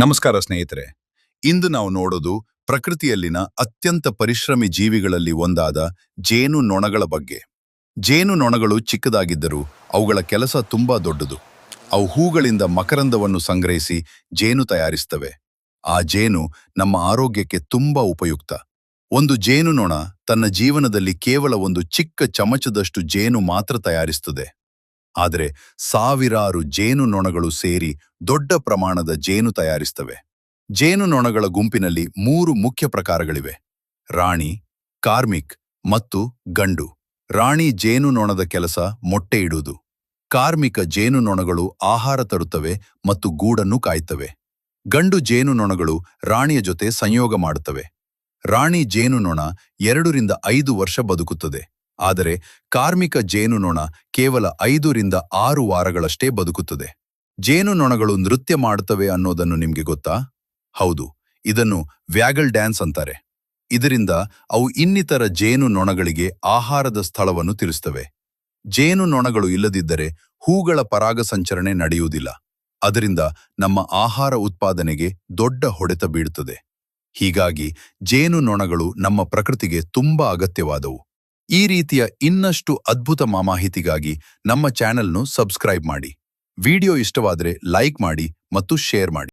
ನಮಸ್ಕಾರ ಸ್ನೇಹಿತರೆ. ಇಂದು ನಾವು ನೋಡೋದು ಪ್ರಕೃತಿಯಲ್ಲಿನ ಅತ್ಯಂತ ಪರಿಶ್ರಮಿ ಜೀವಿಗಳಲ್ಲಿ ಒಂದಾದ ಜೇನು ನೊಣಗಳ ಬಗ್ಗೆ. ಜೇನು ನೊಣಗಳು ಚಿಕ್ಕದಾಗಿದ್ದರೂ ಅವುಗಳ ಕೆಲಸ ತುಂಬಾ ದೊಡ್ಡದು. ಅವು ಹೂಗಳಿಂದ ಮಕರಂದವನ್ನು ಸಂಗ್ರಹಿಸಿ ಜೇನು ತಯಾರಿಸ್ತವೆ. ಆ ಜೇನು ನಮ್ಮ ಆರೋಗ್ಯಕ್ಕೆ ತುಂಬಾ ಉಪಯುಕ್ತ. ಒಂದು ಜೇನು ನೊಣ ತನ್ನ ಜೀವನದಲ್ಲಿ ಕೇವಲ ಒಂದು ಚಿಕ್ಕ ಚಮಚದಷ್ಟು ಜೇನು ಮಾತ್ರ ತಯಾರಿಸುತ್ತದೆ. ಆದರೆ ಸಾವಿರಾರು ಜೇನು ನೊಣಗಳು ಸೇರಿ ದೊಡ್ಡ ಪ್ರಮಾಣದ ಜೇನು ತಯಾರಿಸ್ತವೆ. ಜೇನು ನೊಣಗಳ ಗುಂಪಿನಲ್ಲಿ 3 ಮುಖ್ಯ ಪ್ರಕಾರಗಳಿವೆ: ರಾಣಿ, ಕಾರ್ಮಿಕ್ ಮತ್ತು ಗಂಡು. ರಾಣಿ ಜೇನು ನೊಣದ ಕೆಲಸ ಮೊಟ್ಟೆ ಇಡುವುದು. ಕಾರ್ಮಿಕ ಜೇನು ನೊಣಗಳು ಆಹಾರ ತರುತ್ತವೆ ಮತ್ತು ಗೂಡನ್ನು ಕಾಯ್ತವೆ. ಗಂಡು ಜೇನು ನೊಣಗಳು ರಾಣಿಯ ಜೊತೆ ಸಂಯೋಗ ಮಾಡುತ್ತವೆ. ರಾಣಿ ಜೇನು ನೊಣ 2 ರಿಂದ 5 ವರ್ಷ ಬದುಕುತ್ತದೆ. ಆದರೆ ಕಾರ್ಮಿಕ ಜೇನು ನೊಣ ಕೇವಲ 5 ರಿಂದ 6 ವಾರಗಳಷ್ಟೇ ಬದುಕುತ್ತದೆ. ಜೇನು ನೊಣಗಳು ನೃತ್ಯ ಮಾಡುತ್ತವೆ ಅನ್ನೋದನ್ನು ನಿಮ್ಗೆ ಗೊತ್ತಾ? ಹೌದು, ಇದನ್ನು ವ್ಯಾಗಲ್ ಡ್ಯಾನ್ಸ್ ಅಂತಾರೆ. ಇದರಿಂದ ಅವು ಇನ್ನಿತರ ಜೇನು ನೊಣಗಳಿಗೆ ಆಹಾರದ ಸ್ಥಳವನ್ನು ತಿಳಿಸ್ತವೆ. ಜೇನು ನೊಣಗಳು ಇಲ್ಲದಿದ್ದರೆ ಹೂಗಳ ಪರಾಗ ಸಂಚರಣೆ ನಡೆಯುವುದಿಲ್ಲ. ಅದರಿಂದ ನಮ್ಮ ಆಹಾರ ಉತ್ಪಾದನೆಗೆ ದೊಡ್ಡ ಹೊಡೆತ ಬೀಳುತ್ತದೆ. ಹೀಗಾಗಿ ಜೇನು ನೊಣಗಳು ನಮ್ಮ ಪ್ರಕೃತಿಗೆ ತುಂಬಾ ಅಗತ್ಯವಾದವು. ಈ ರೀತಿಯ ಇನ್ನಷ್ಟು ಅದ್ಭುತ ಮಾಹಿತಿಗಾಗಿ ನಮ್ಮ ಚಾನೆಲ್ను ಸಬ್ಸ್ಕ್ರೈಬ್ ಮಾಡಿ. ವಿಡಿಯೋ ಇಷ್ಟವಾದರೆ ಲೈಕ್ ಮಾಡಿ ಮತ್ತು ಶೇರ್ ಮಾಡಿ.